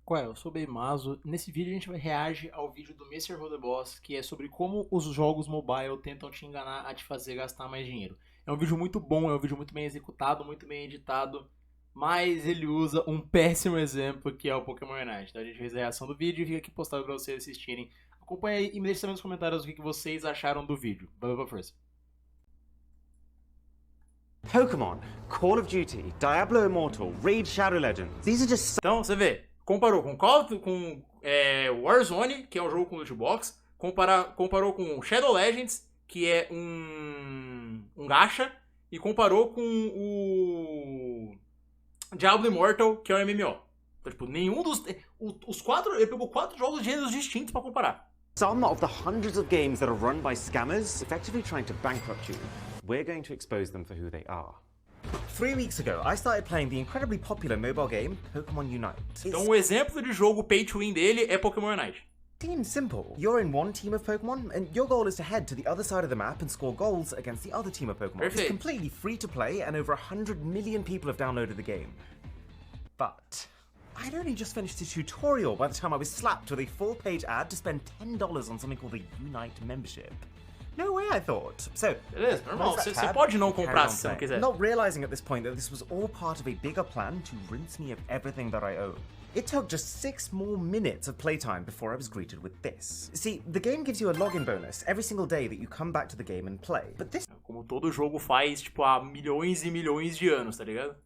Qual é? Eu sou o Mazo. Nesse vídeo a gente vai reagir ao vídeo do Mestre Boss, que é sobre como os jogos mobile tentam te enganar a te fazer gastar mais dinheiro. É um vídeo muito bom, é um vídeo muito bem executado, muito bem editado, mas ele usa um péssimo exemplo que é o Pokémon Unite. Então a gente fez a reação do vídeo e fica aqui postado pra vocês assistirem. Acompanha aí e me deixe também nos comentários o que vocês acharam do vídeo. Vai pra força. Pokémon, Call of Duty, Diablo Immortal, Raid Shadow Legends. These are just Então, você vê, comparou com Warzone, que é um jogo com loot box, comparou com Shadow Legends, que é um gacha, e comparou com o Diablo Immortal, que é um MMO. Então, tipo, nenhum dos... ele pegou 4 jogos de gêneros distintos pra comparar. some of the hundreds of games that are run by scammers effectively trying to bankrupt you. We're going to expose them for who they are. 3 weeks ago, I started playing the incredibly popular mobile game, Pokémon Unite. Então, o exemplo de jogo pay to win dele é Pokémon Unite. Seems simple. You're in one team of Pokemon, and your goal is to head to the other side of the map and score goals against the other team of Pokemon. Perfect. It's completely free to play, and over 100 million people have downloaded the game. But I'd only just finished the tutorial by the time I was slapped with a full-page ad to spend $10 on something called the Unite membership. No way, I thought. So, Beleza, normal. close that Você tab, pode não carry comprar on se você não playing. quiser. Not realizing at this point that this was all part of a bigger plan to rinse me of everything that I own. It took just 6 more minutes of playtime before I was greeted with this. See, the game gives you a login bonus every single day that you come back to the game and play. But this Como todo jogo faz, tipo, há milhões e milhões de anos, tá ligado?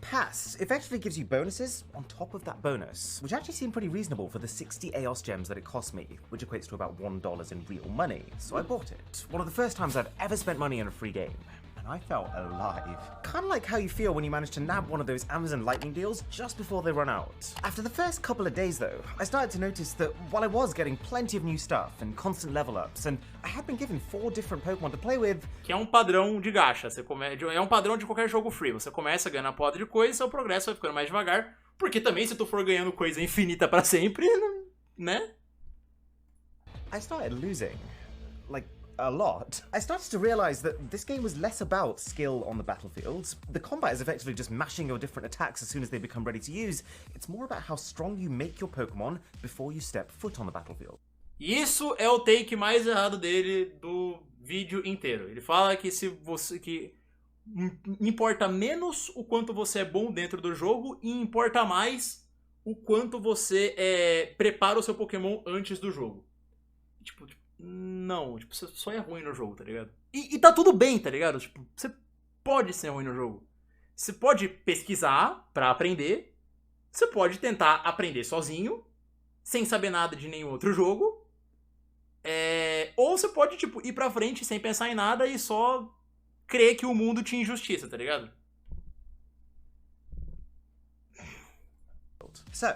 pass effectively gives you bonuses on top of that bonus, which actually seemed pretty reasonable for the 60 EOS gems that it cost me, which equates to about $1 in real money, so I bought it. One of the first times I've ever spent money on a free game, and I felt alive. Kinda like how you feel when you manage to nab one of those Amazon Lightning deals just before they run out. After the first couple of days though, I started to notice that while I was getting plenty of new stuff and constant level ups, and I had been given 4 different Pokemon to play with, Que é um padrão de gacha. É um padrão de qualquer jogo free. Você começa ganhando a poda de coisa e seu progresso vai ficando mais devagar. Porque também, se tu for ganhando coisa infinita pra sempre, né? I started losing. Like, a lot. I started to realize that this game was less about skill on the battlefield. The combat is effectively just mashing your different attacks as soon as they become ready to use. It's more about how strong you make your Pokemon before you step foot on the battlefield. Isso é o take mais errado dele do vídeo inteiro. Ele fala que importa menos o quanto você é bom dentro do jogo e importa mais o quanto você prepara o seu Pokémon antes do jogo. Tipo, não, tipo, você só é ruim no jogo, tá ligado? E tá tudo bem, tá ligado? Tipo, você pode ser ruim no jogo. Você pode pesquisar pra aprender. Você pode tentar aprender sozinho, sem saber nada de nenhum outro jogo. Ou você pode, tipo, ir pra frente sem pensar em nada e só crer que o mundo tinha injustiça, tá ligado? So,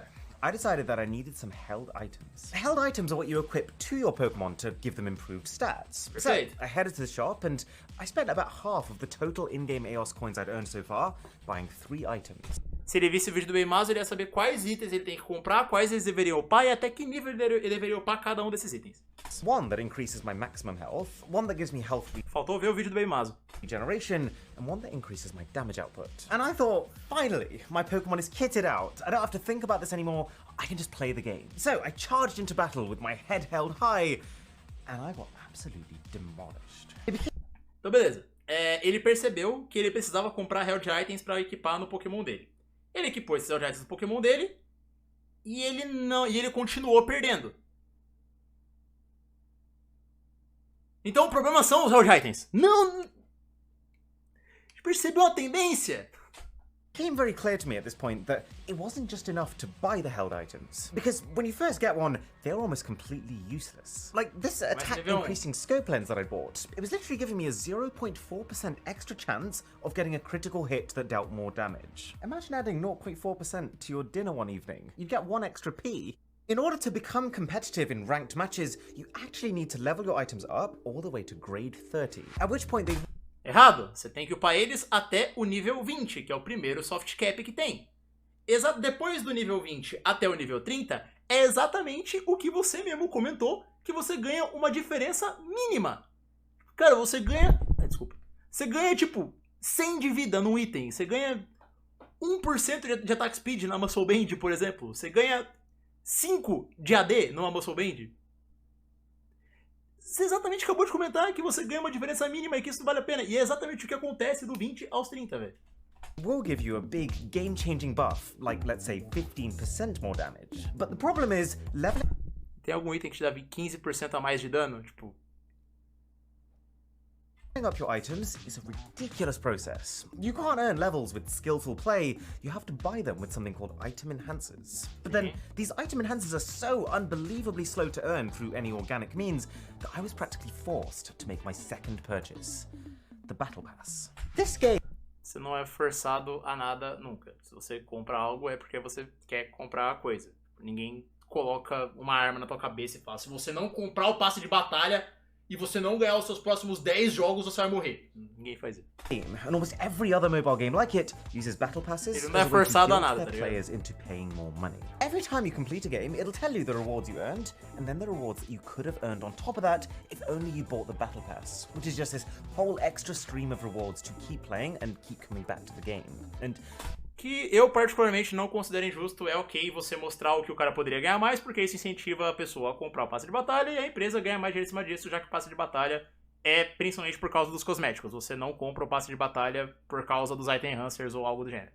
I decided that I needed some held items. Held items are what you equip to your Pokemon to give them improved stats. So, Perfect. I headed to the shop and I spent about half of the total in-game EOS coins I'd earned so far buying 3 items. Se ele visse o vídeo do Mazo, ele ia saber quais itens ele tem que comprar, quais eles deveriam upar e até que nível ele deveria upar cada um desses itens. One that increases my maximum health, one that gives me health Faltou ver o vídeo do Mazo. regeneration, and one that increases my damage output. And I thought, finally, my Pokemon is kitted out. I don't have to think about this anymore, I can just play the game. So I charged into battle with my head held high, and I got absolutely demolished. Então beleza, ele percebeu que ele precisava comprar Held Items pra equipar no Pokémon dele. Ele equipou esses Held Items no Pokémon dele e ele continuou perdendo. Então o problema são os Held Items. Não! Percebeu a tendência? It became very clear to me at this point that it wasn't just enough to buy the held items. Because when you first get one, they're almost completely useless. Like this attack increasing scope lens that I bought, it was literally giving me a 0.4% extra chance of getting a critical hit that dealt more damage. Imagine adding 0.4% to your dinner one evening. You'd get 1 extra P. In order to become competitive in ranked matches, you actually need to level your items up all the way to grade 30. At which point they... Errado. Você tem que upar eles até o nível 20, que é o primeiro soft cap que tem. Depois do nível 20 até o nível 30, é exatamente o que você mesmo comentou, que você ganha uma diferença mínima. Cara, você ganha... desculpa. Você ganha, tipo, 100 de vida num item. Você ganha 1% de attack speed na Muscle Band, por exemplo. Você ganha 5 de AD numa Muscle Band? Você exatamente acabou de comentar que você ganha uma diferença mínima e que isso não vale a pena. E é exatamente o que acontece do 20 aos 30, velho. Will give you a big game-changing buff, like let's say 15% more damage. But the problem is, leveling... Tem algum item que te dá 15% a mais de dano? Tipo... Up your items is a ridiculous process. You can't earn levels with skillful play, you have to buy them with something called item enhancers. But then, these item enhancers are so unbelievably slow to earn through any organic means that I was practically forced to make my second purchase, the Battle Pass. This game... Você não é forçado a nada nunca. Se você compra algo é porque você quer comprar a coisa. Ninguém coloca uma arma na tua cabeça e fala, se você não comprar o passe de batalha... e você não ganhar os seus próximos 10 jogos, você vai morrer. Ninguém faz isso. And almost every other mobile game like it uses battle passes. Ele não é forçado a nada, tá players into paying more money. Every time you complete a game, it'll tell you the rewards you earned, and then the rewards that you could have earned on top of that if only you bought the battle pass, which is just this whole extra stream of rewards to keep playing and keep coming back to the game. And que eu particularmente não considero injusto, é ok você mostrar o que o cara poderia ganhar mais, porque isso incentiva a pessoa a comprar o passe de batalha e a empresa ganha mais dinheiro em cima disso, já que o passe de batalha é principalmente por causa dos cosméticos. Você não compra o passe de batalha por causa dos item enhancers ou algo do gênero.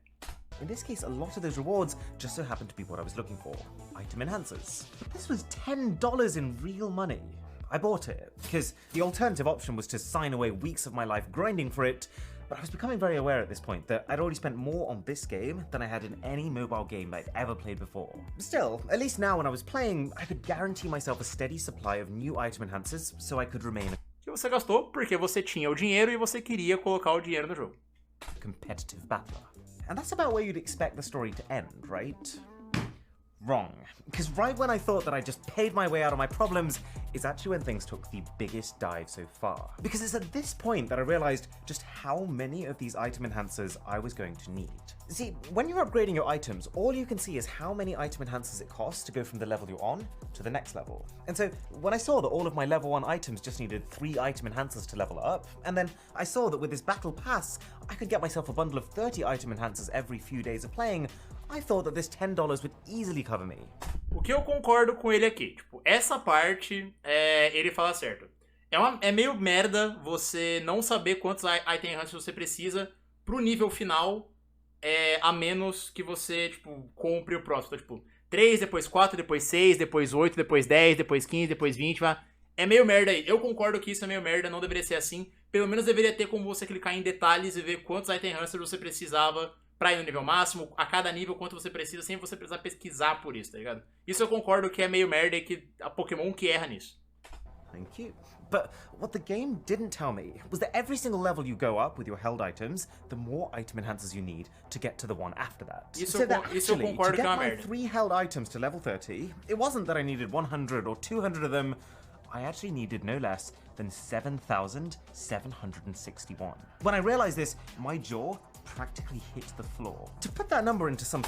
In this case, a lot of those rewards just so happened to be what I was looking for. Item enhancers. This was $10 in real money. I bought it, because the alternative option was to sign away weeks of my life grinding for it, but I was becoming very aware at this point that I'd already spent more on this game than I had in any mobile game I'd ever played before. Still, at least now when I was playing, I could guarantee myself a steady supply of new item enhancers so I could remain que você gastou porque você tinha o dinheiro e você queria colocar o dinheiro no jogo. a competitive battler. And that's about where you'd expect the story to end, right? Wrong. Because right when I thought that I just paid my way out of my problems is actually when things took the biggest dive so far. Because it's at this point that I realized just how many of these item enhancers I was going to need. See, when you're upgrading your items, all you can see is how many item enhancers it costs to go from the level you're on to the next level. And so when I saw that all of my level 1 items just needed 3 item enhancers to level up, and then I saw that with this battle pass, I could get myself a bundle of 30 item enhancers every few days of playing, I thought that this $10 would easily cover me. O que eu concordo com ele aqui, tipo, essa parte, ele fala certo. É meio merda você não saber quantos item enhancers você precisa pro nível final, a menos que você, tipo, compre o próximo. Então, tipo, 3, depois 4, depois 6, depois 8, depois 10, depois 15, depois 20, vai. É meio merda aí. Eu concordo que isso é meio merda, não deveria ser assim. Pelo menos deveria ter como você clicar em detalhes e ver quantos item enhancers você precisava pra ir no nível máximo, a cada nível quanto você precisa, sem você precisar pesquisar por isso, tá ligado? Isso eu concordo que é meio merda e que a Pokémon que erra nisso. Thank you. But what the game didn't tell me was that every single level you go up with your held items, the more item enhancers you need to get to the one after that. Isso eu concordo que é uma merda. To get my 3 held items to level 30, it wasn't that I needed 100 or 200 of them, I actually needed no less than 7,761. When I realized this, my jaw practically hit the floor. To put that number into some...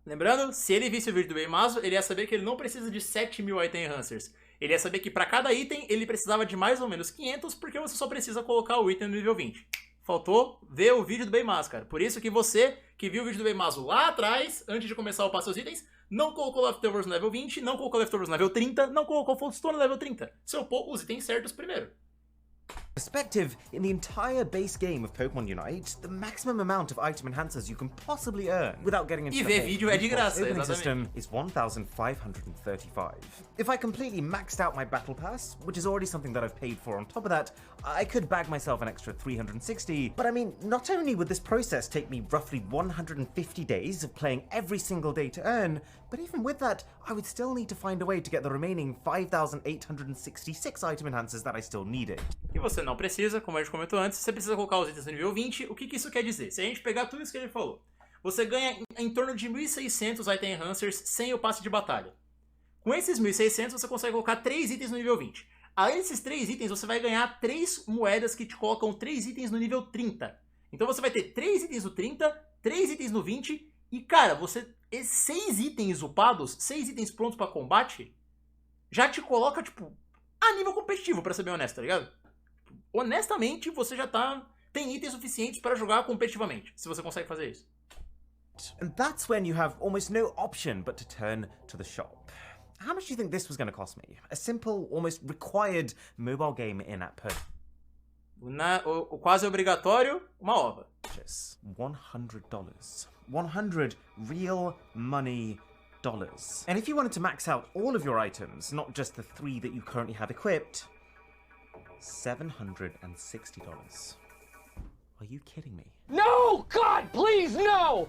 Lembrando, se ele visse o vídeo do Mazo, ele ia saber que ele não precisa de 7.000 item enhancers. Ele ia saber que para cada item ele precisava de mais ou menos 500, porque você só precisa colocar o item no nível 20. Faltou ver o vídeo do Mazo, cara. Por isso que você, que viu o vídeo do Mazo lá atrás, antes de começar a upar seus itens, não colocou Leftovers no level 20, não colocou Leftovers no level 30, não colocou Foldstone no level 30. Você upou os itens certos primeiro. Perspective, in the entire base game of Pokémon Unite, the maximum amount of item enhancers you can possibly earn without getting into the ver vídeo é de graça, opening system is 1,535. If I completely maxed out my battle pass, which is already something that I've paid for on top of that, I could bag myself an extra 360. But I mean, not only would this process take me roughly 150 days of playing every single day to earn, but even with that, I would still need to find a way to get the remaining 5,866 item enhancers that I still needed. E você não precisa, como a gente comentou antes, você precisa colocar os itens no nível 20. O que isso quer dizer? Se a gente pegar tudo isso que ele falou, você ganha em torno de 1.600 item enhancers sem o passe de batalha. Com esses 1.600 você consegue colocar 3 itens no nível 20. Além desses 3 itens, você vai ganhar 3 moedas que te colocam 3 itens no nível 30. Então você vai ter 3 itens no 30, 3 itens no 20 e, cara, você... 6 itens upados, 6 itens prontos pra combate, já te coloca, tipo, a nível competitivo, pra ser bem honesto, tá ligado? Honestamente, você já tem itens suficientes pra jogar competitivamente, se você consegue fazer isso. And that's when you have almost no option but to turn to the shop. How much do you think this was going to cost me? A simple, almost required mobile game in-app purchase. O quase obrigatório, uma ova. $100. 100 real money dollars. And if you wanted to max out all of your items, not just the 3 that you currently have equipped, $760. Are you kidding me? No! God, please, no!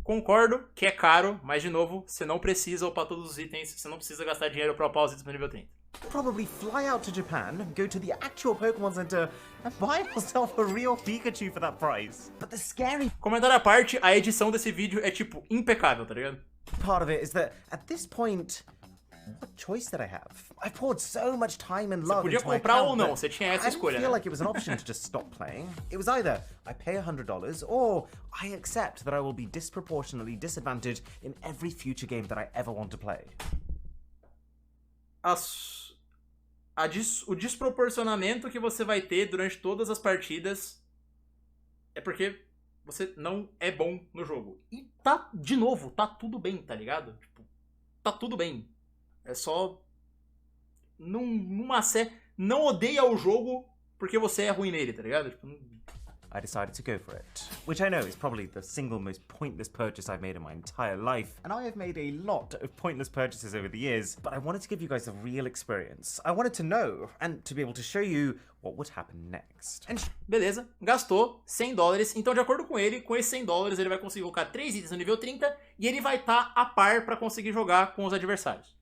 Concordo que é caro, mas de novo, você não precisa upar todos os itens, você não precisa gastar dinheiro pra upar os itens pro nível 30. Probably fly out to Japan, go to the actual Pokemon Center, and buy yourself a real Pikachu for that price. But the scary Comentário à parte, a edição desse vídeo é tipo impecável, tá ligado? part of it is that at this point, what choice did I have? I poured so much time and love Você podia into my comprar ou account não, that você tinha essa I didn't escolha, feel né? like it was an option to just stop playing. It was either I pay $100 or I accept that I will be disproportionately disadvantaged in every future game that I ever want to play. O desproporcionamento que você vai ter durante todas as partidas é porque você não é bom no jogo. E tá, de novo, tá tudo bem, tá ligado? Tipo, tá tudo bem. É só... Não odeia o jogo porque você é ruim nele, tá ligado? Tipo, I decided to go for it, which I know is probably the single most pointless purchase I've made in my entire life, and I have made a lot of pointless purchases over the years, but I wanted to give you guys a real experience. I wanted to know, and to be able to show you what would happen next. And beleza, gastou $100, então de acordo com ele, com esses $100 ele vai conseguir colocar 3 itens no nível 30 e ele vai estar a par pra conseguir jogar com os adversários.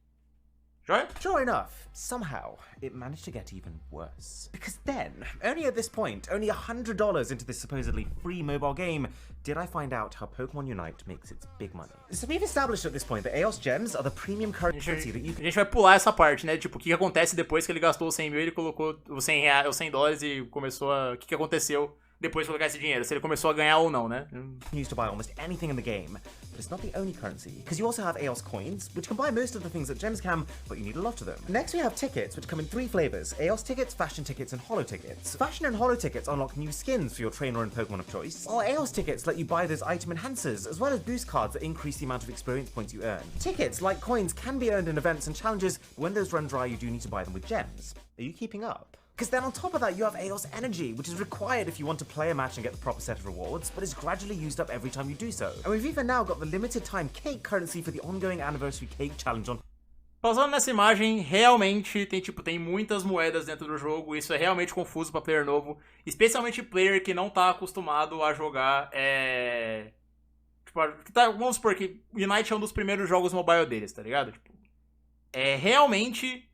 Joia? sure enough, somehow, it managed to get even worse. Because then, only at this point, only $100 into this supposedly free mobile game, did I find out how Pokémon Unite makes its big money. So we've established at this point that EOS Gems are the premium currency that you A gente vai pular essa parte, né? Tipo, o que acontece depois que ele gastou os 100 mil, ele colocou os $100 e começou a... O que aconteceu depois de colocar esse dinheiro? Se ele começou a ganhar ou não, né? use to buy almost anything in the game, but it's not the only currency, because you also have EOS coins, which can buy most of the things that gems can, but you need a lot of them. Next we have tickets, which come in 3 flavors: EOS tickets, fashion tickets, and holo tickets. Fashion and holo tickets unlock new skins for your trainer and Pokemon of choice, while EOS tickets let you buy those item enhancers, as well as boost cards that increase the amount of experience points you earn. Tickets, like coins, can be earned in events and challenges, but when those run dry you do need to buy them with gems. Are you keeping up? Because then on top of that you have EOS Energy, which is required if you want to play a match and get the proper set of rewards, but is gradually used up every time you do so. And we've even now got the limited time cake currency for the ongoing anniversary cake challenge on... Pausando nessa imagem, realmente tem muitas moedas dentro do jogo, isso é realmente confuso pra player novo, especialmente player que não tá acostumado a jogar, Tipo, vamos supor que Unite é um dos primeiros jogos mobile deles, tá ligado? Tipo, é realmente...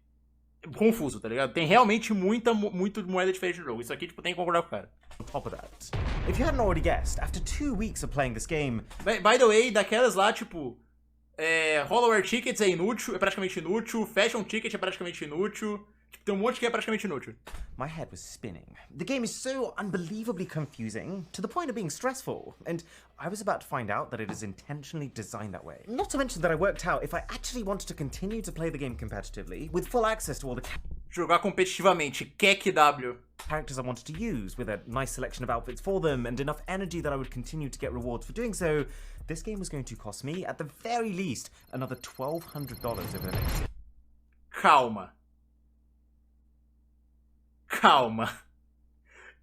confuso, tá ligado? Tem realmente muita moeda diferente no jogo. Isso aqui, tipo, tem que concordar com o cara. On top of that, if you hadn't already guessed, after 2 weeks of playing this game... By the way, daquelas lá, tipo... Hollower Tickets é inútil, é praticamente inútil. Fashion Ticket é praticamente inútil. Tipo, tem um monte que é praticamente inútil. My head was spinning. The game is so unbelievably confusing, to the point of being stressful, and I was about to find out that it is intentionally designed that way. Not to mention that I worked out if I actually wanted to continue to play the game competitively, with full access to all the Jogar competitivamente, QEQ-W. characters I wanted to use, with a nice selection of outfits for them, and enough energy that I would continue to get rewards for doing so, this game was going to cost me, at the very least, another $1,200 over the next... Calma.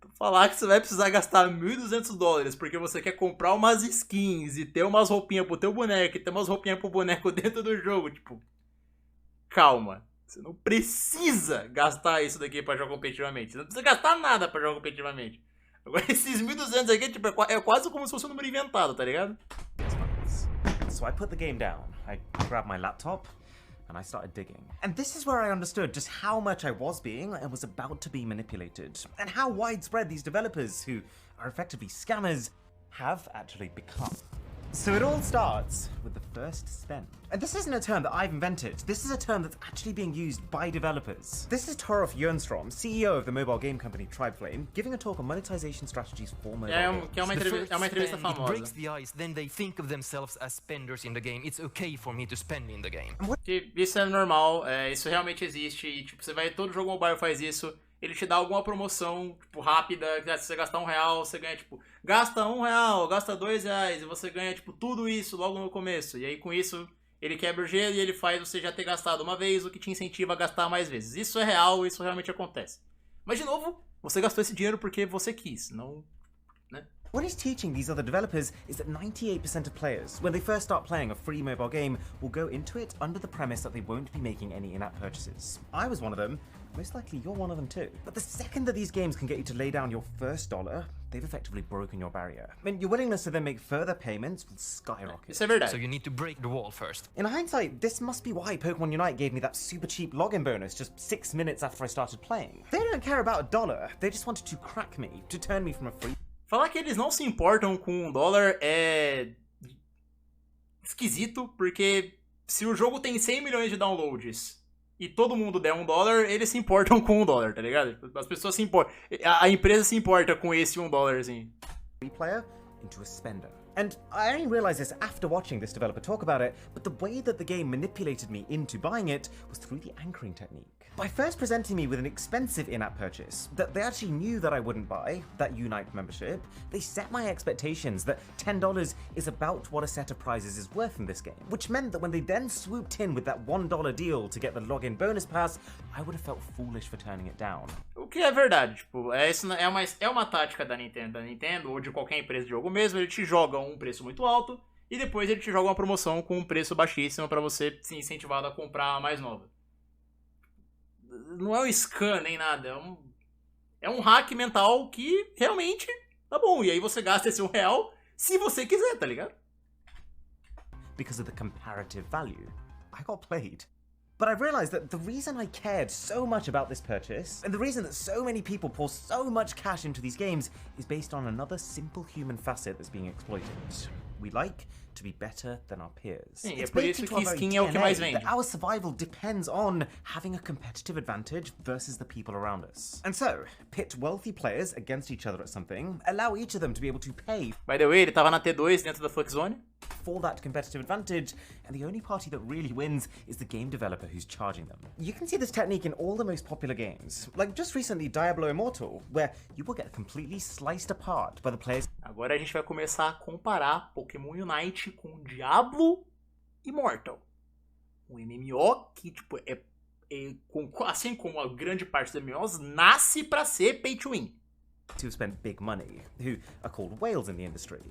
Tu falar que você vai precisar gastar $1.200 porque você quer comprar umas skins e ter umas roupinhas pro teu boneco e ter umas roupinhas pro boneco dentro do jogo, tipo... Calma. Você não precisa gastar isso daqui pra jogar competitivamente. Você não precisa gastar nada pra jogar competitivamente. Agora esses 1.200 aqui, tipo, é quase como se fosse um número inventado, tá ligado? So I put the game down, I grabbed my laptop, and I started digging. And this is where I understood just how much I was being and was about to be manipulated, and how widespread these developers, who are effectively scammers, have actually become. So it all starts with the first spend. And this isn't a term that I've invented, this is a term that's actually being used by developers. This is Torolf Jernstrom, CEO of the mobile game company Tribeflame, giving a talk on monetization strategies for mobile games. Que é uma entrevista It famosa. breaks the ice, then they think of themselves as spenders in the game. It's okay for me to spend in the game. Isso é normal, isso realmente existe e tipo, você vai, todo jogo mobile faz isso. ele te dá alguma promoção, tipo, rápida, se você gastar R$1, você ganha, tipo, gasta R$1, gasta R$2, e você ganha, tipo, tudo isso logo no começo. E aí, com isso, ele quebra o gelo e ele faz você já ter gastado uma vez, o que te incentiva a gastar mais vezes. Isso é real, isso realmente acontece. Mas, de novo, você gastou esse dinheiro porque você quis, não... né? What he's teaching these other developers is that 98% of players, when they first start playing a free mobile game, will go into it under the premise that they won't be making any in-app purchases. I was one of them. Most likely you're one of them too. But the second that these games can get you to lay down your first dollar, they've effectively broken your barrier. I mean, your willingness to then make further payments will skyrocket. Isso é verdade. So you need to break the wall first. In hindsight, this must be why Pokémon Unite gave me that super cheap login bonus just 6 minutes after I started playing. They don't care about $1, they just wanted to crack me, to turn me from a free... Falar que eles não se importam com $1 é esquisito, porque se o jogo tem 100 milhões de downloads e todo mundo der $1, eles se importam com $1, tá ligado? As pessoas se importam. A empresa se importa com esse $1, assim. Free player into a spender. And I only realized this after watching this developer talk about it, but the way that the game manipulated me into buying it was through the anchoring technique. By first presenting me with an expensive in-app purchase that they actually knew that I wouldn't buy, that Unite membership, they set my expectations that $10 is about what a set of prizes is worth in this game, which meant that when they then swooped in with that $1 deal to get the login bonus pass, I would have felt foolish for turning it down. O que é verdade, tipo, é uma tática da Nintendo ou de qualquer empresa de jogo mesmo, ele te joga um preço muito alto e depois ele te joga uma promoção com um preço baixíssimo pra você ser incentivado a comprar a mais nova. Não é um scan nem nada, é um hack mental que realmente tá bom. E aí você gasta esse R$1 se você quiser, tá ligado? Because of the comparative value, I got played. But I've realized that the reason I cared so much about this purchase, and the reason that so many people pour so much cash into these games, is based on another simple human facet that's being exploited. We like to be better than our peers. Sim, é por isso que skin é o que mais vende. That our survival depends on having a competitive advantage versus the people around us. And so, pit wealthy players against each other at something, allow each of them to be able to pay. By the way, ele tava na T2 dentro da Flux Zone. For that competitive advantage, and the only party that really wins is the game developer who's charging them. You can see this technique in all the most popular games, like just recently Diablo Immortal, where you will get completely sliced apart by the players. Agora a gente vai começar a comparar Pokémon Unite com Diablo Immortal. Um MMO que, tipo, assim como a grande parte dos MMOs, nasce pra ser pay to win. Who spent big money, who are called whales in the industry.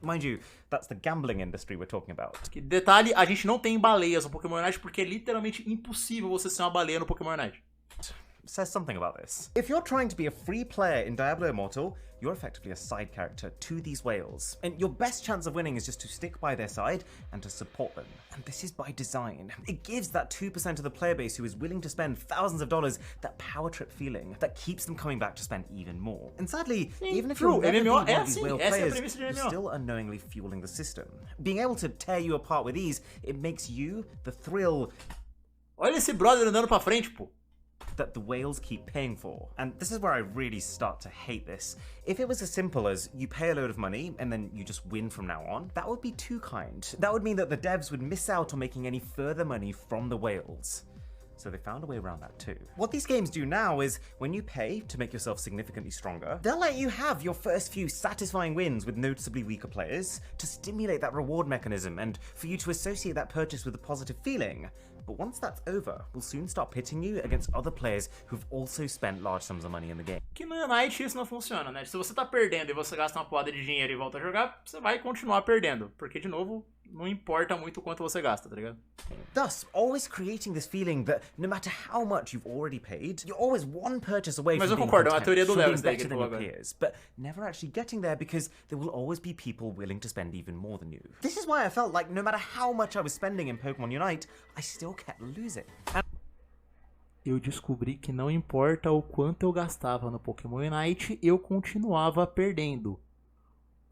Mind you, that's the gambling industry we're talking about. Que detalhe, a gente não tem baleias no Pokémon Unite porque é literalmente impossível você ser uma baleia no Pokémon Unite. Says something about this. If you're trying to be a free player in Diablo Immortal, you're effectively a side character to these whales, and your best chance of winning is just to stick by their side and to support them. And this is by design. It gives that 2% of the player base who is willing to spend thousands of dollars that power trip feeling that keeps them coming back to spend even more. And sadly, even if you're never one of these whale players, you're still unknowingly fueling the system. Being able to tear you apart with ease, it makes you the thrill. Olha esse brother andando pra frente, pô. That the whales keep paying for. And this is where I really start to hate this. If it was as simple as you pay a load of money and then you just win from now on, that would be too kind. That would mean that the devs would miss out on making any further money from the whales. So they found a way around that too. What these games do now is, when you pay to make yourself significantly stronger, they'll let you have your first few satisfying wins with noticeably weaker players to stimulate that reward mechanism and for you to associate that purchase with a positive feeling. But once that's over, we'll soon start pitting you against other players who've also spent large sums of money in the game. Que no Unite isso não funciona, né? Se você tá perdendo e você gasta uma porrada de dinheiro e volta a jogar, você vai continuar perdendo. Porque, de novo, não importa muito quanto você gasta, tá ligado? Thus, always creating this feeling that no matter how much you've already paid, you're always one purchase away Mas from eu being concordo, é uma content, teoria do from Léo being isso daí que better ele than falou your agora. peers, but never actually getting there because there will always be people willing to spend even more than you. This is why I felt like no matter how much I was spending in Pokémon Unite, I still kept losing. Eu descobri que não importa o quanto eu gastava no Pokémon Unite, eu continuava perdendo.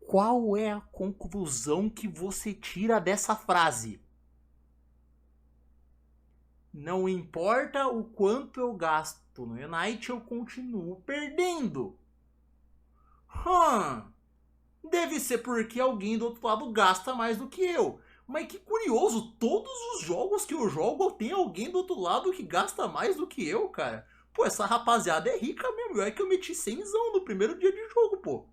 Qual é a conclusão que você tira dessa frase? Não importa o quanto eu gasto no Unite, eu continuo perdendo. Deve ser porque alguém do outro lado gasta mais do que eu. Mas que curioso, todos os jogos que eu jogo tem alguém do outro lado que gasta mais do que eu, cara. Pô, essa rapaziada é rica mesmo. É que eu meti 100zão no primeiro dia de jogo, pô.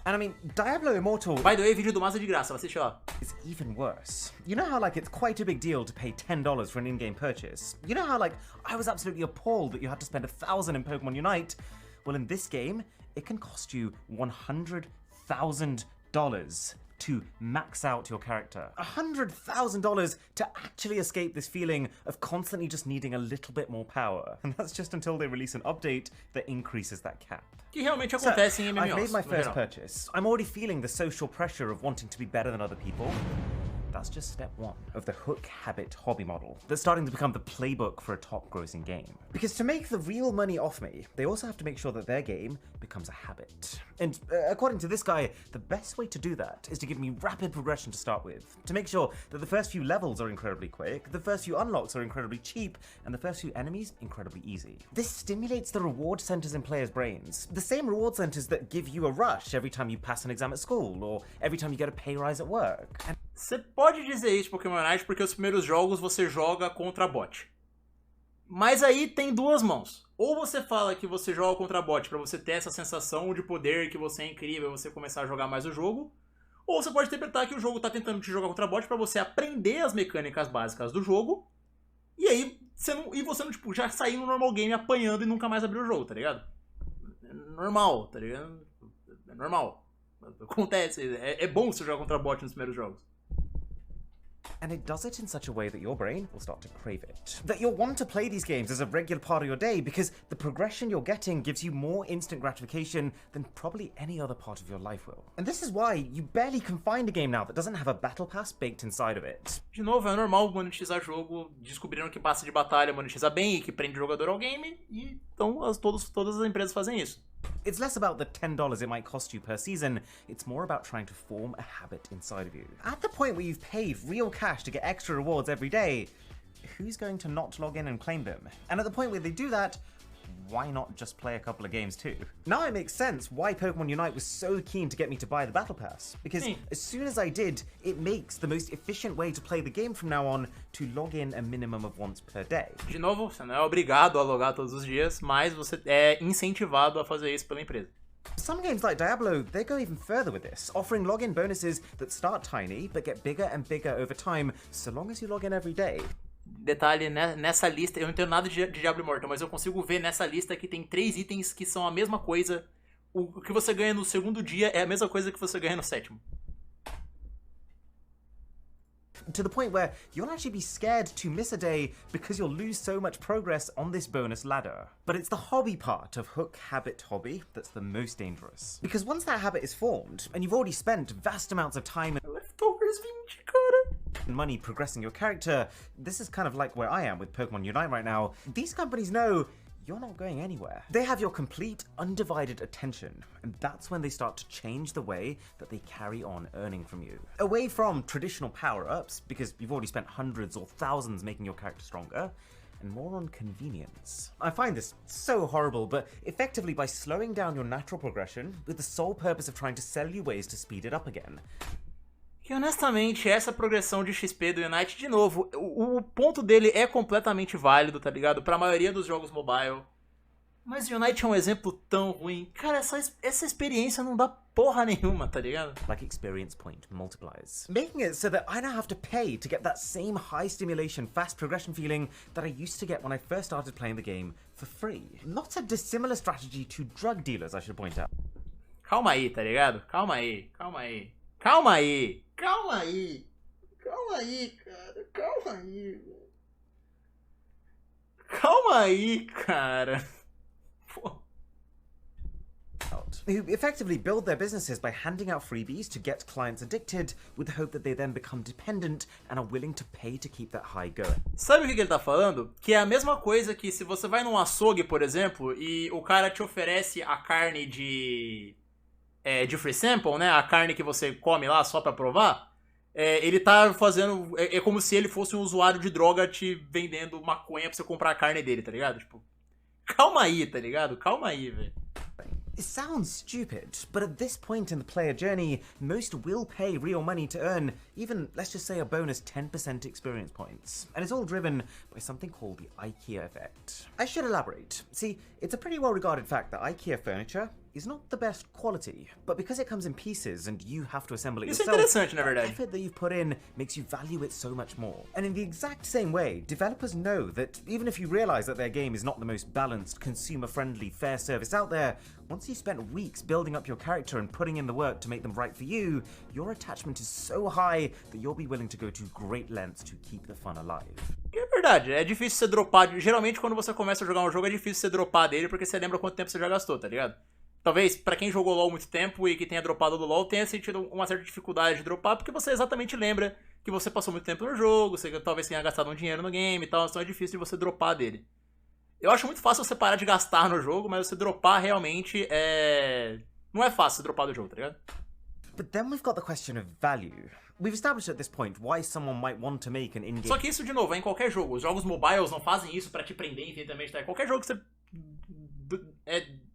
And I mean, Diablo Immortal... By the way, vídeo do Mazo é de graça, vai assistir lá. ...is even worse. You know how, like, it's quite a big deal to pay $10 for an in-game purchase? You know how, like, I was absolutely appalled that you had to spend $1,000 in Pokémon Unite? Well, in this game, it can cost you $100,000 to max out your character. $100,000 to actually escape this feeling of constantly just needing a little bit more power. And that's just until they release an update that increases that cap. Que realmente acontece em MMOs. I've made my first purchase. I'm already feeling the social pressure of wanting to be better than other people. That's just step one of the hook habit hobby model that's starting to become the playbook for a top grossing game. Because to make the real money off me, they also have to make sure that their game becomes a habit. And according to this guy, the best way to do that is to give me rapid progression to start with, to make sure that the first few levels are incredibly quick, the first few unlocks are incredibly cheap, and the first few enemies incredibly easy. This stimulates the reward centers in players' brains, the same reward centers that give you a rush every time you pass an exam at school, or every time you get a pay rise at work. Você pode dizer isso, Pokémon Unite, porque os primeiros jogos você joga contra bot. Mas aí tem duas mãos. Ou você fala que você joga contra bot pra você ter essa sensação de poder, que você é incrível, você começar a jogar mais o jogo. Ou você pode interpretar que o jogo tá tentando te jogar contra bot pra você aprender as mecânicas básicas do jogo. E aí você não tipo, já sair no normal game apanhando e nunca mais abrir o jogo, tá ligado? É normal, tá ligado? É normal. Acontece. É bom você jogar contra bot nos primeiros jogos. And it does it in such a way that your brain will start to crave it. That you'll want to play these games as a regular part of your day because the progression you're getting gives you more instant gratification than probably any other part of your life will. And this is why you barely can find a game now that doesn't have a battle pass baked inside of it. De novo, é normal monetizar jogo, descobriram que passa de batalha monetiza bem e que prende o jogador ao game, e então todas as empresas fazem isso. It's less about the $10 it might cost you per season, it's more about trying to form a habit inside of you. At the point where you've paid real cash to get extra rewards every day, who's going to not log in and claim them? And at the point where they do that, why not just play a couple of games too? Now it makes sense why Pokemon Unite was so keen to get me to buy the Battle Pass, because as soon as I did, it makes the most efficient way to play the game from now on to log in a minimum of once per day. De novo, você não é obrigado a logar todos os dias, mas você é incentivado a fazer isso pela empresa. Some games like Diablo, they go even further with this, offering login bonuses that start tiny but get bigger and bigger over time, so long as you log in every day. Detalhe, nessa lista, eu não entendo nada de Diablo Immortal, mas eu consigo ver nessa lista que tem 3 itens que são a mesma coisa. O que você ganha no segundo dia é a mesma coisa que você ganha no sétimo. To the point where you'll actually be scared to miss a day because you'll lose so much progress on this bonus ladder. But it's the hobby part of hook habit hobby that's the most dangerous. Because once that habit is formed, and you've already spent vast amounts of time and Leftovers 20, cara. Money progressing your character, this is kind of like where I am with Pokemon Unite right now. These companies know you're not going anywhere. They have your complete, undivided attention, and that's when they start to change the way that they carry on earning from you. Away from traditional power-ups, because you've already spent hundreds or thousands making your character stronger, and more on convenience. I find this so horrible, but effectively by slowing down your natural progression with the sole purpose of trying to sell you ways to speed it up again. Que honestamente, essa progressão de XP do Unite, de novo, o ponto dele é completamente válido, tá ligado? Pra maioria dos jogos mobile. Mas o Unite é um exemplo tão ruim. Cara, essa experiência não dá porra nenhuma, tá ligado? Like experience point multipliers. Making it so that I now have to pay to get that same high stimulation, fast progression feeling that I used to get when I first started playing the game for free. Not a dissimilar strategy to drug dealers, I should point out. Calma aí, tá ligado? Calma aí, calma aí. Calma aí, calma aí. Calma aí, cara. Calma aí. Calma aí, cara. Pô. Who effectively build their businesses by handing out freebies to get clients addicted with the hope that they then become dependent and are willing to pay to keep that high going. Sabe o que ele tá falando? Que é a mesma coisa que se você vai num açougue, por exemplo, e o cara te oferece a carne de free sample, né? A carne que você come lá só pra provar. Ele tá fazendo... É como se ele fosse um usuário de droga te vendendo maconha pra você comprar a carne dele, tá ligado? Tipo, calma aí, tá ligado? Calma aí, velho. It sounds stupid, but at this point in the player journey, most will pay real money to earn even, let's just say, a bonus 10% experience points. And it's all driven by something called the IKEA effect. I should elaborate. See, it's a pretty well regarded fact that IKEA furniture is not the best quality, but because it comes in pieces and you have to assemble it yourself, the effort that you've put in makes you value it so much more. And in the exact same way, developers know that even if you realize that their game is not the most balanced, consumer-friendly, fair service out there, once you spent weeks building up your character and putting in the work to make them right for you, your attachment is so high that you'll be willing to go to great lengths to keep the fun alive. É verdade, é difícil você dropar. Geralmente quando você começa a jogar um jogo é difícil você dropar dele porque você lembra quanto tempo você já gastou, tá ligado? Talvez, pra quem jogou LoL há muito tempo e que tenha dropado do LoL, tenha sentido uma certa dificuldade de dropar, porque você exatamente lembra que você passou muito tempo no jogo, você talvez tenha gastado um dinheiro no game e tal, então é difícil de você dropar dele. Eu acho muito fácil você parar de gastar no jogo, mas você dropar realmente é... Não é fácil você dropar do jogo, tá ligado? But then we've got the question of value. We've established at this point why someone might want to make an in-game... Só que isso, de novo, é em qualquer jogo. Os jogos mobiles não fazem isso pra te prender infinitamente, tá? Qualquer jogo que você...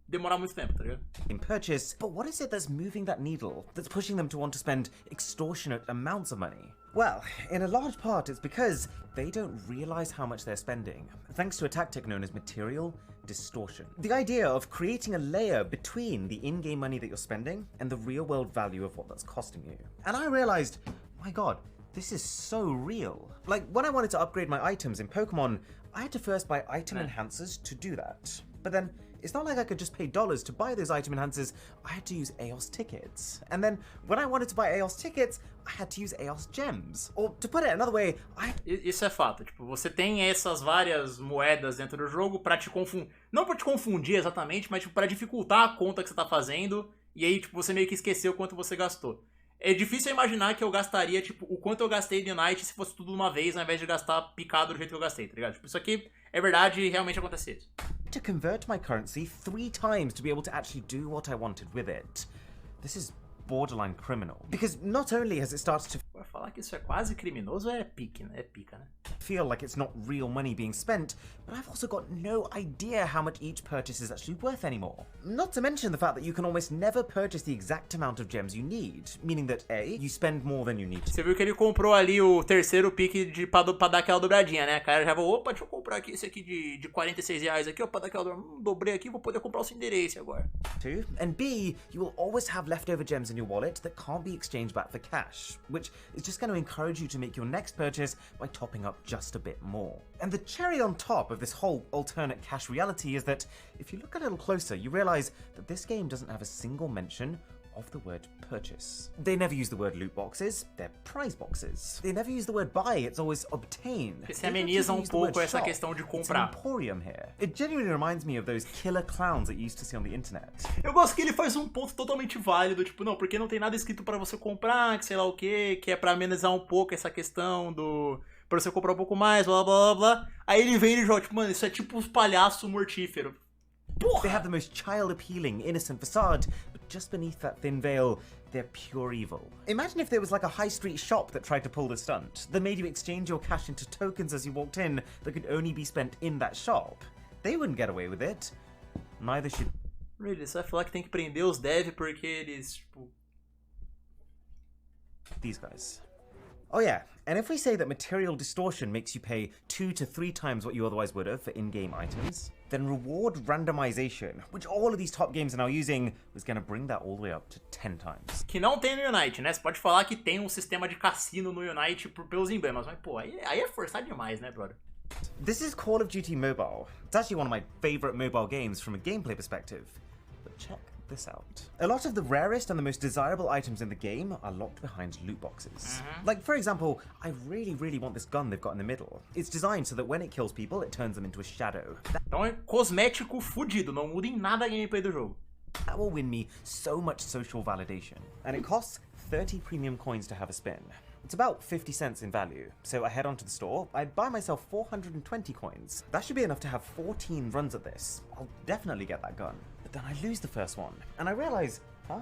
demorar muito tempo, tá ligado? In purchase, but what is it that's moving that needle, that's pushing them to want to spend extortionate amounts of money? Well, in a large part it's because they don't realize how much they're spending, thanks to a tactic known as material distortion. The idea of creating a layer between the in-game money that you're spending and the real-world value of what that's costing you. And I realized, my god, this is so real. Like, when I wanted to upgrade my items in Pokemon, I had to first buy item enhancers to do that. But then, it's not like I could just pay dollars to buy those item enhancers, I had to use EOS tickets. And then, when I wanted to buy EOS tickets, I had to use EOS gems. Or, to put it another way, Isso é fato, tipo, você tem essas várias moedas dentro do jogo pra te confundir, não pra te confundir exatamente, mas tipo, pra dificultar a conta que você tá fazendo, e aí tipo, você meio que esqueceu quanto você gastou. É difícil imaginar que eu gastaria, tipo, o quanto eu gastei de Unite se fosse tudo de uma vez, ao invés de gastar picado do jeito que eu gastei, tá ligado? Tipo, isso aqui é verdade e realmente aconteceu isso. To convert my currency 3 times to be able to actually do what I wanted with it. This is borderline criminal. Because not only has it started to Vai falar que isso é quase criminoso é pique, né? É pica, né? feel like it's not real money being spent, but I've also got no idea how much each purchase is actually worth anymore. Not to mention the fact that you can almost never purchase the exact amount of gems you need, meaning that A, you spend more than you need to. Você viu que ele comprou ali o terceiro pique pra dar aquela dobradinha, né? Cara, já vou, opa, deixa eu comprar aqui esse aqui de 46 reais aqui, ó, pra dar aquela dobrei aqui, vou poder comprar o seu endereço agora. And B, you will always have leftover gems in your wallet that can't be exchanged back for cash, which is just going to encourage you to make your next purchase by topping up just a bit more. And the cherry on top of this whole alternate cash reality is that if you look a little closer, you realize that this game doesn't have a single mention of the word purchase. They never use the word loot boxes, they're prize boxes. They never use the word buy, it's always obtain. Você ameniza pouco essa questão de comprar. It's an emporium here. It genuinely reminds me of those killer clowns that you used to see on the internet. Eu gosto que ele faz um ponto totalmente válido, tipo, não, porque não tem nada escrito pra você comprar, que sei lá o que é pra amenizar um pouco essa questão do... pra você comprar um pouco mais, blá blá blá blá. Aí ele vem e joga, tipo, mano, isso é tipo os palhaços mortíferos. Porra! They have the most child-appealing, innocent facade, but just beneath that thin veil, they're pure evil. Imagine if there was like a high street shop that tried to pull the stunt, that made you exchange your cash into tokens as you walked in that could only be spent in that shop. They wouldn't get away with it. Neither should... Really, você vai falar que tem que prender os devs porque eles, tipo... These guys. Oh yeah, and if we say that material distortion makes you pay 2 to 3 times what you otherwise would have for in-game items, then reward randomization, which all of these top games are now using, was going to bring that all the way up to 10 times. Que não tem no Unite, né? Você pode falar que tem um sistema de cassino no Unite pelos emblemas, mas pô, aí é forçar demais, né, brother? This is Call of Duty Mobile. It's actually one of my favorite mobile games from a gameplay perspective. But check this out. A lot of the rarest and the most desirable items in the game are locked behind loot boxes. Like, for example, I really want this gun they've got in the middle. It's designed so that when it kills people, it turns them into a shadow. Então é cosmético fudido, não muda em nada a gameplay do jogo. That will win me so much social validation. And it costs 30 premium coins to have a spin. It's about 50 cents in value, so I head onto the store, I buy myself 420 coins. That should be enough to have 14 runs at this. I'll definitely get that gun. But then I lose the first one, and I realize, huh?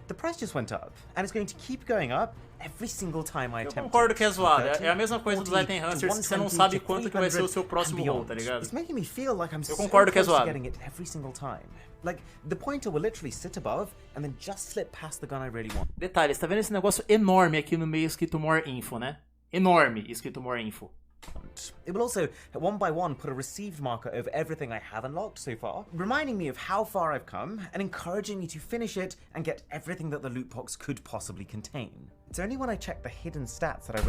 the price just went up, and it's going to keep going up every single time I attempt. Eu concordo que é zoado. É a mesma coisa dos item hunters, que você não sabe quanto que vai ser o seu próximo roll, tá ligado? It's making me feel like I'm Eu concordo que é zoado. getting it every single time. Like, the pointer will literally sit above and then just slip past the gun I really want. Detalhe, você tá vendo esse negócio enorme aqui no meio escrito more info, né? Enorme escrito more info. It will also, one by one, put a received marker over everything I have unlocked so far, reminding me of how far I've come and encouraging me to finish it and get everything that the loot box could possibly contain. It's only when I check the hidden stats that I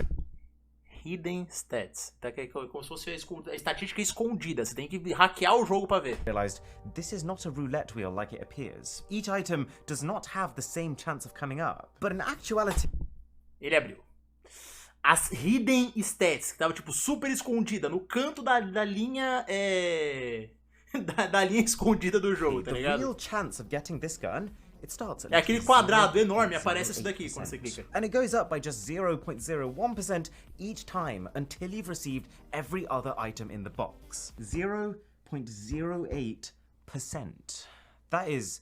Hidden stats. Tá como se fosse a estatística escondida. Você tem que hackear o jogo pra ver. Realized this is not a roulette wheel like it appears. Each item does not have the same chance of coming up, but in actuality... Ele abriu. As hidden stats, que tava tipo super escondida no canto da linha da linha escondida do jogo, tá ligado? The real chance of getting this gun, it starts at aquele quadrado enorme, aparece isso daqui quando você clica. And it goes up by just 0.01% each time until you've received every other item in the box. 0.08%.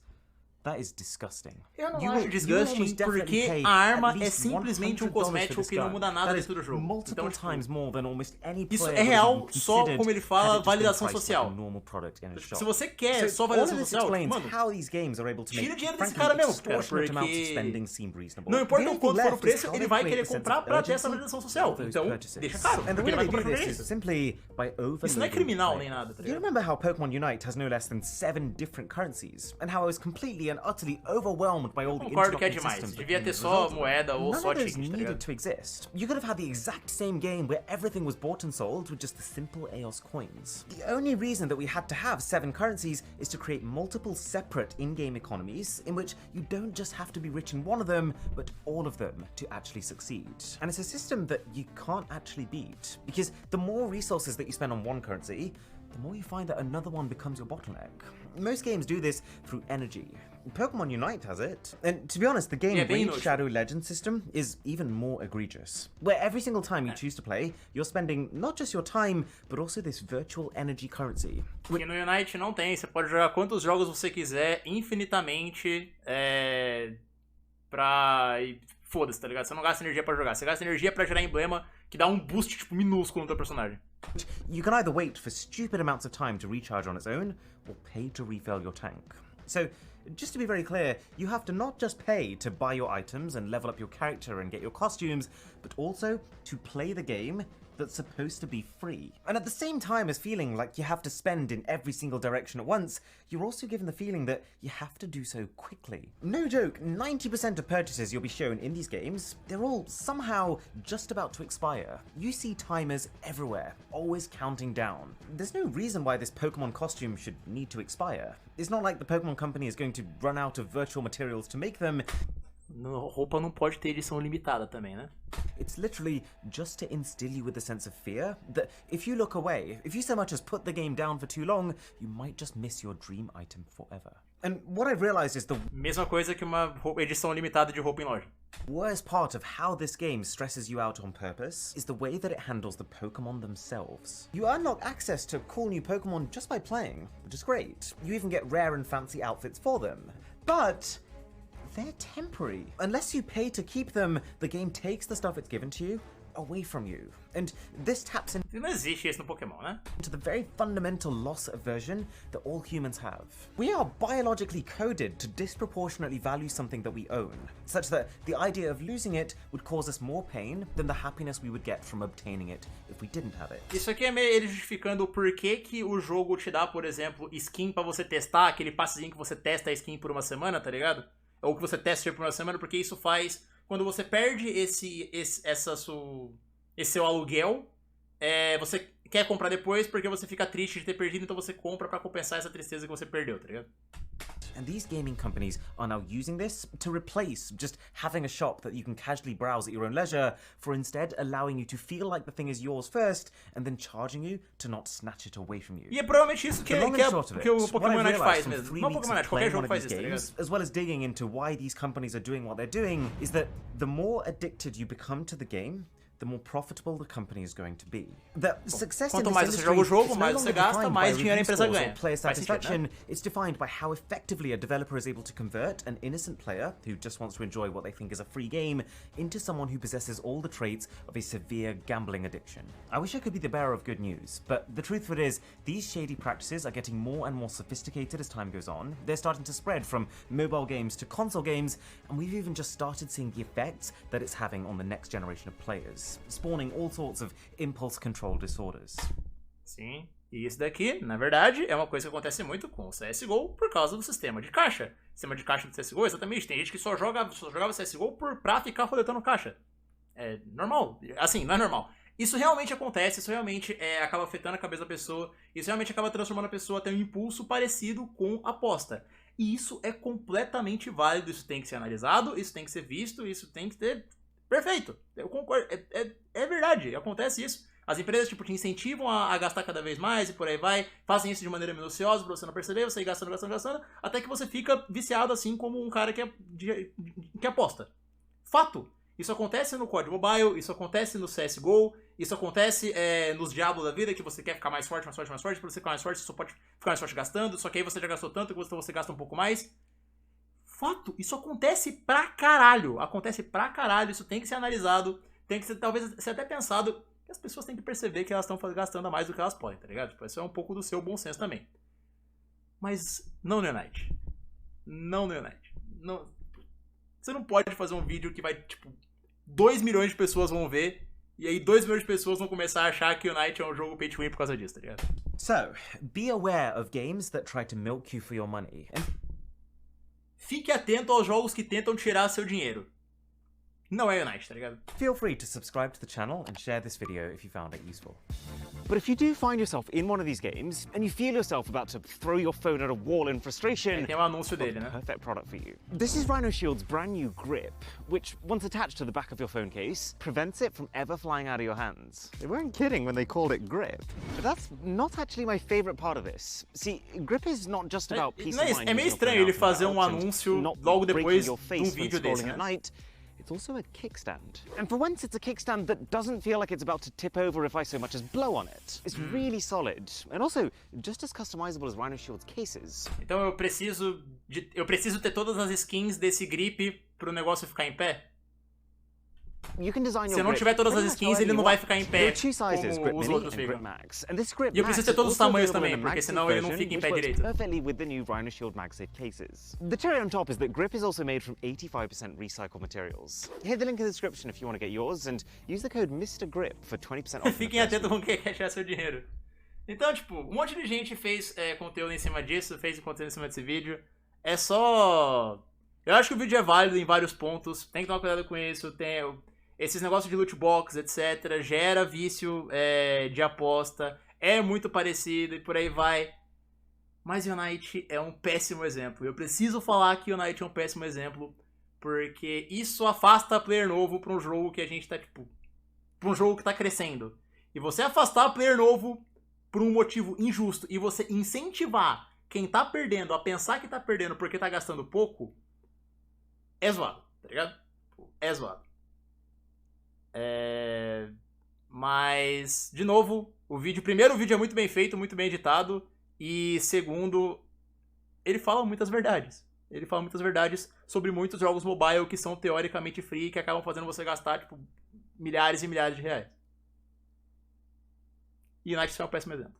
That is disgusting. Eu não acho disgusting porque a arma é simplesmente um cosmético que não muda nada dentro do jogo. Então, isso é real só, como ele fala, validação social. Se você quer só validação social, mano, tira dinheiro desse cara mesmo, cara, porque não importa o quanto for o preço, ele vai querer comprar pra ter essa validação social. Então, deixa caro, porque ele vai comprar pra isso. Isso não é criminal nem nada, tá ligado? You remember how Pokémon Unite has no less than 7 different currencies, and how I was completely and utterly overwhelmed by all the interlocking systems. Devia ter só moeda ou só ticket, needed to exist. You could have had the exact same game where everything was bought and sold with just the simple EOS coins. The only reason that we had to have 7 currencies is to create multiple separate in-game economies in which you don't just have to be rich in one of them, but all of them to actually succeed. And it's a system that you can't actually beat, because the more resources that you spend on one currency, the more you find that another one becomes your bottleneck. Most games do this through energy. Pokemon Unite has it. And to be honest, the game Raid Shadow Legends system is even more egregious, where every single time you choose to play, you're spending not just your time, but also this virtual energy currency. Que no Unite não tem, você pode jogar quantos jogos você quiser, infinitamente, foda-se, tá ligado? Você não gasta energia pra jogar, você gasta energia pra gerar emblema que dá um boost, tipo, minúsculo no teu personagem. You can either wait for stupid amounts of time to recharge on its own, or pay to refill your tank. So, just to be very clear, you have to not just pay to buy your items and level up your character and get your costumes, but also to play the game that's supposed to be free. And at the same time as feeling like you have to spend in every single direction at once, you're also given the feeling that you have to do so quickly. No joke, 90% of purchases you'll be shown in these games, they're all somehow just about to expire. You see timers everywhere, always counting down. There's no reason why this Pokemon costume should need to expire. It's not like the Pokemon company is going to run out of virtual materials to make them. Roupa não pode ter edição limitada também, né? It's literally just to instill you with a sense of fear that if you look away, if you so much as put the game down for too long, you might just miss your dream item forever. And what I've realized is the mesma coisa que uma edição limitada de roupa em loja. Worst part of how this game stresses you out on purpose is the way that it handles the Pokemon themselves. You unlock access to cool new Pokemon just by playing, which is great. You even get rare and fancy outfits for them. But they're temporary. Unless you pay to keep them, the game takes the stuff it's given to you away from you. And this taps não existe isso no Pokémon, né? into the very fundamental loss of aversion that all humans have. We are biologically coded to disproportionately value something that we own, such that the idea of losing it would cause us more pain than the happiness we would get from obtaining it if we didn't have it. Isso aqui é meio ele justificando o porquê que o jogo te dá, por exemplo, skin pra você testar, aquele passezinho que você testa a skin por uma semana, tá ligado? Ou que você testa por uma semana, porque isso faz... Quando você perde esse seu aluguel, você quer comprar depois porque você fica triste de ter perdido, então você compra pra compensar essa tristeza que você perdeu, tá ligado? And these gaming companies are now using this to replace just having a shop that you can casually browse at your own leisure, for instead allowing you to feel like the thing is yours first, and then charging you to not snatch it away from you. E é provavelmente isso que o Pokémon Unite faz mesmo. Não o Pokémon Unite, qualquer jogo faz isso, tá ligado? As well as digging into why these companies are doing what they're doing, is that the more addicted you become to the game, the more profitable the company is going to be. The success in Quanto this mais você industry joga o jogo, is no mais você longer gasta, defined mais by dinheiro a review empresa scores or ganha. player Faz sentido, satisfaction. né? It's defined by how effectively a developer is able to convert an innocent player who just wants to enjoy what they think is a free game into someone who possesses all the traits of a severe gambling addiction. I wish I could be the bearer of good news, but the truth of it is, these shady practices are getting more and more sophisticated as time goes on. They're starting to spread from mobile games to console games, and we've even just started seeing the effects that it's having on the next generation of players, spawning all sorts of impulse control disorders. Sim, e isso daqui, na verdade, é uma coisa que acontece muito com o CSGO por causa do sistema de caixa. O sistema de caixa do CSGO, exatamente, tem gente que só jogava CSGO pra ficar roletando caixa. É normal, assim, não é normal. Isso realmente acontece, isso realmente acaba afetando a cabeça da pessoa, isso realmente acaba transformando a pessoa a ter um impulso parecido com aposta. E isso é completamente válido, isso tem que ser analisado, isso tem que ser visto, isso tem que ter... Perfeito, eu concordo, é verdade, acontece isso. As empresas tipo, te incentivam a gastar cada vez mais e por aí vai, fazem isso de maneira minuciosa pra você não perceber, você ir gastando, até que você fica viciado assim como um cara que aposta. Fato! Isso acontece no COD Mobile, isso acontece no CSGO, isso acontece nos Diablo da vida, que você quer ficar mais forte, pra você ficar mais forte, você só pode ficar mais forte gastando, só que aí você já gastou tanto que você gasta um pouco mais. Fato, isso acontece pra caralho, isso tem que ser analisado, tem que ser talvez ser até pensado, que as pessoas têm que perceber que elas estão gastando a mais do que elas podem, tá ligado? Tipo, isso é um pouco do seu bom senso também. Mas não no Unite. Não no Unite. Não. Você não pode fazer um vídeo que vai, tipo, 2 milhões de pessoas vão ver, e aí 2 milhões de pessoas vão começar a achar que o Unite é um jogo pay to win por causa disso, tá ligado? So, be aware of games that try to milk you for your money. Fique atento aos jogos que tentam tirar seu dinheiro. Não é Unite, tá ligado? Feel free to subscribe to the channel and share this video if you found it useful. But if you do find yourself in one of these games and you feel yourself about to throw your phone at a wall in frustration, tem anúncio dele, né? Perfect product for you. This is Rhino Shield's brand new grip, which, once attached to the back of your phone case, prevents it from ever flying out of your hands. They weren't kidding when they called it grip. But that's not actually my favorite part of this. See, grip is not just about peace of mind. É meio estranho ele fazer um anúncio logo depois de vídeo desse, né? It's also a kickstand. And for once, it's a kickstand that doesn't feel like it's about to tip over if I so much as blow on it. It's really solid, and also just as customizable as Rhino Shield's cases. Então eu preciso ter todas as skins desse grip pro negócio ficar em pé? Se eu não tiver todas as skins, ele não vai ficar em pé como os outros ficam. E eu preciso ter todos os tamanhos também, porque senão ele não fica em pé direito. The cherry on top is that grip is also made from 85% recycled materials. Hit the link in the description if you want to get yours and use the code MrGrip for 20% off. Fiquem atentos com quem quer achar seu dinheiro. Então, tipo, um monte de gente fez conteúdo em cima disso, fez conteúdo em cima desse vídeo. É só... Eu acho que o vídeo é válido em vários pontos, tem que tomar cuidado com isso, esses negócios de loot box, etc., gera vício de aposta, é muito parecido e por aí vai. Mas Unite é um péssimo exemplo. Eu preciso falar que Unite é um péssimo exemplo, porque isso afasta player novo pra um jogo que a gente tá, tipo... pra um jogo que tá crescendo. E você afastar player novo por um motivo injusto e você incentivar quem tá perdendo a pensar que tá perdendo porque tá gastando pouco, é zoado, tá ligado? É zoado. Mas, de novo, primeiro o vídeo é muito bem feito, muito bem editado, e segundo, ele fala muitas verdades. Ele fala muitas verdades sobre muitos jogos mobile que são teoricamente free e que acabam fazendo você gastar, tipo, milhares e milhares de reais. E Unite é um péssimo exemplo.